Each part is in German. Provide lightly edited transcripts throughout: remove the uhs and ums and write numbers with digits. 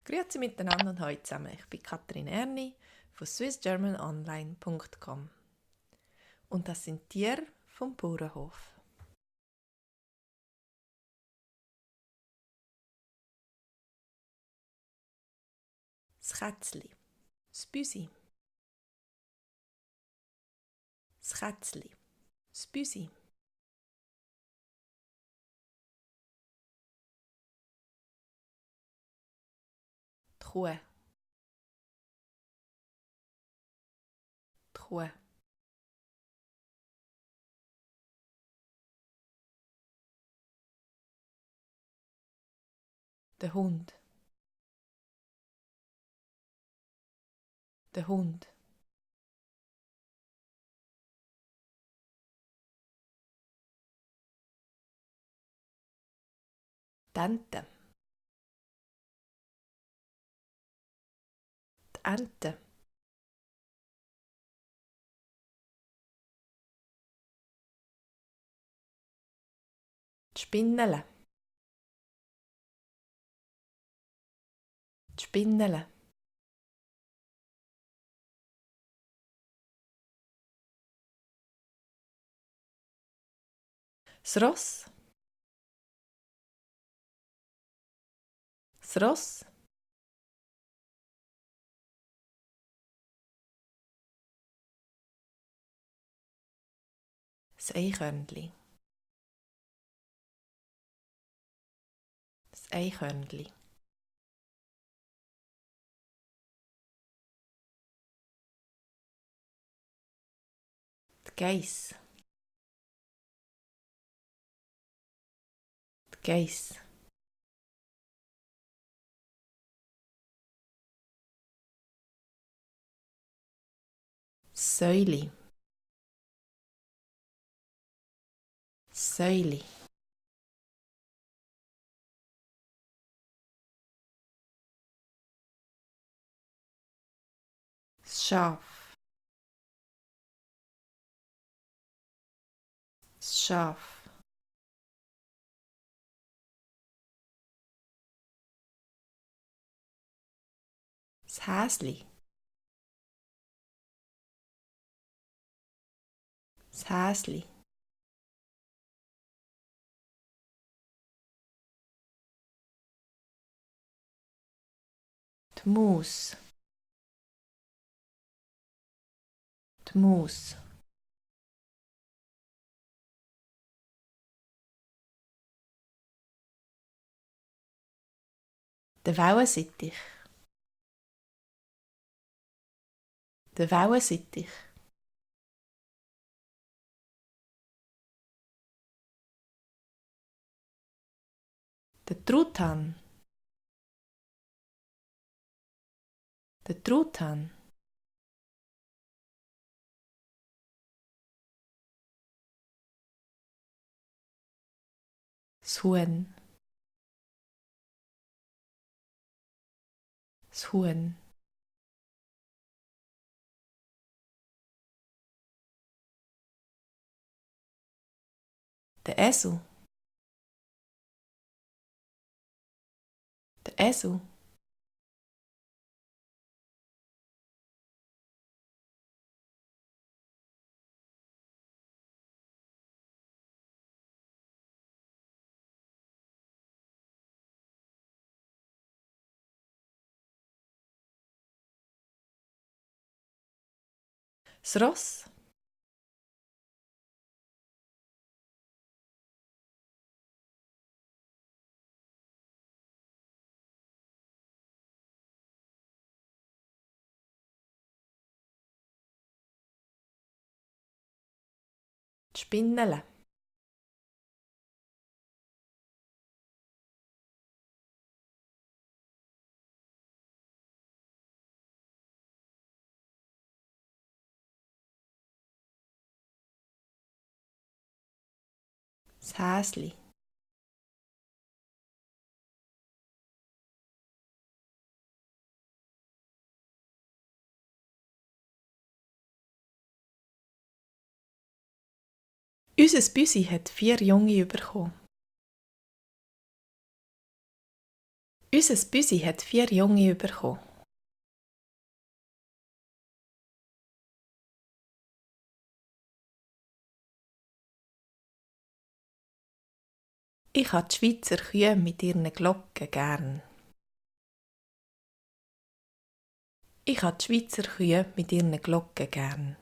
Grüezi miteinander und hallo zusammen. Ich bin Katrin Erni von swissgermanonline.com und das sind Tiere vom Bauernhof. Das Kätzli, das Büsi, das Kätzli, das Büsi, die Kuh, die Kuh, der Hund, der Hund, die Ente, die Ente, die Spinnele, die Spinnele, das Ross, das Ross, das Eichhörnli, das Eichhörnli, die Geiss, die Geiss, das Säuli, das Säuli, das Schaf, das Schaf, das Häsli, das Häsli, die Maus, die Maus, der Wellensittich, der Wellensittich, der Truthahn, der Truthahn, das Huhn, das Huhn, der Esel, der Esel, das Ross, die Spinnele, das Häsli, unser Büsi hat 4 Junge bekommen. Unser Büsi hat 4 Junge bekommen. Ich habe die Schweizer Kühe mit ihren Glocken gern. Ich habe die Schweizer Kühe mit ihren Glocken gern.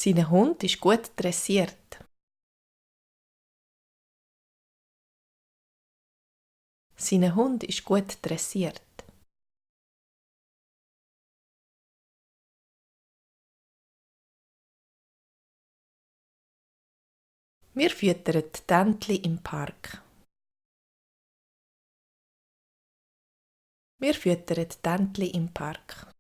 Sein Hund ist gut dressiert. Sein Hund ist gut dressiert. Wir füttern die Täntli im Park. Wir füttern die Täntli im Park.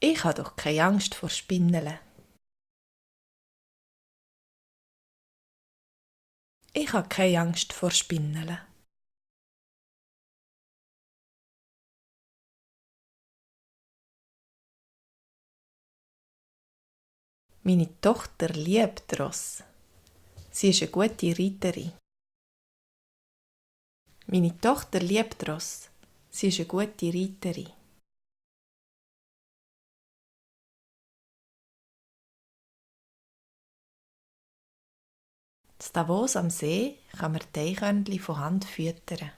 Ich habe doch keine Angst vor Spinneln. Ich habe keine Angst vor Spinneln. Meine Tochter liebt Ross. Sie ist eine gute Reiterin. Meine Tochter liebt Ross. Sie ist eine gute Reiterin. In Davos am See kann man die Eichhörnchen von Hand füttern.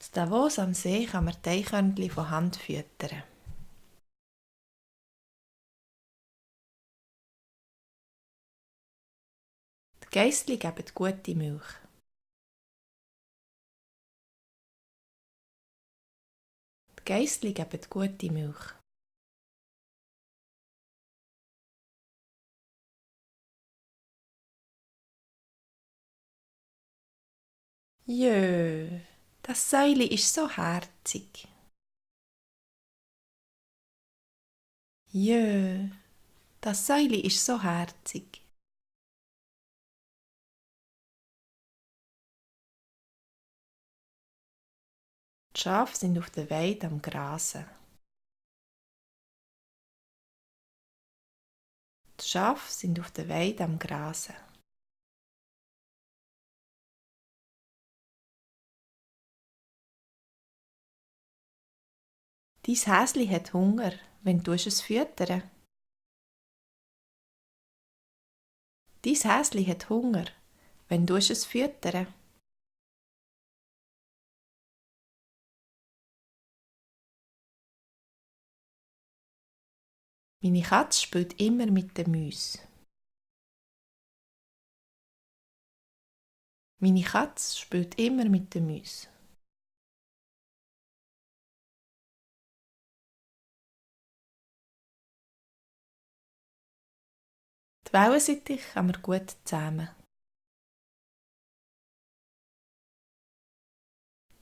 In Davos am See kann man die Eichhörnchen von Hand füttern. Die Geissli geben gute Milch. Die Geissli geben gute Milch. Jö, das Säuli ist so herzig. Jö, das Säuli ist so herzig. Die Schafe sind auf der Weide am Grasen. Die Schafe sind auf der Weide am Grasen. Dein Häsli hat Hunger, wenn du es füttern. Dein Häsli hat Hunger, wenn du es füttern. Meine Katze spielt immer mit den Mäusen. Meine Katze spielt immer mit den Mäusen. Die Wellensittich kann man gut zähmen.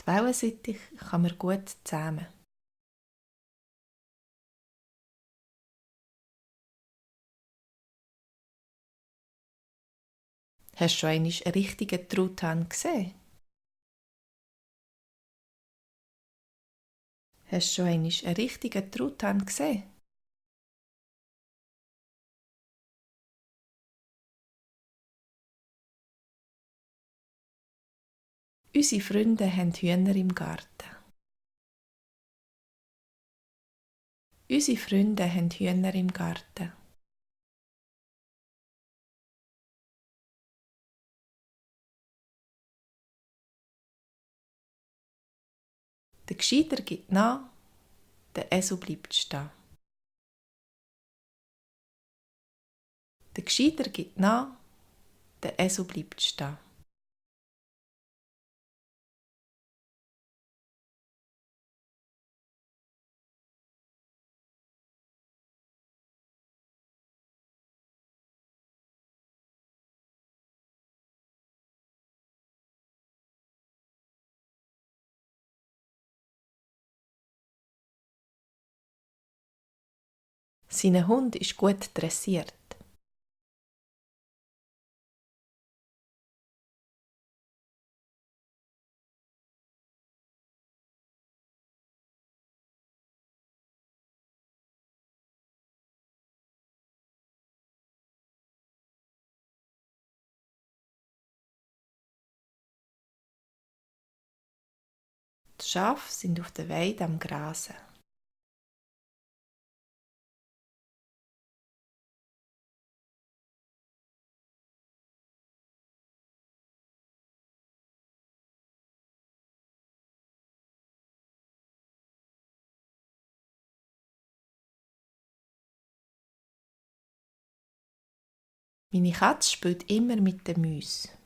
Die Wellensittich kann man gut zähmen. Hast du schon einmal einen richtigen Truthahn gesehen? Hast du schon einmal einen richtigen Truthahn gesehen? Unsere Freunde haben Hühner im Garten. Unsere Freunde haben Hühner im Garten. Der Gescheiter gibt nach, der Esel bleibt stehen. Der Gescheiter gibt nach, der Esel bleibt stehen. Sein Hund ist gut dressiert. Die Schafe sind auf der Weide am Grasen. Meine Katze spielt immer mit den Mäusen.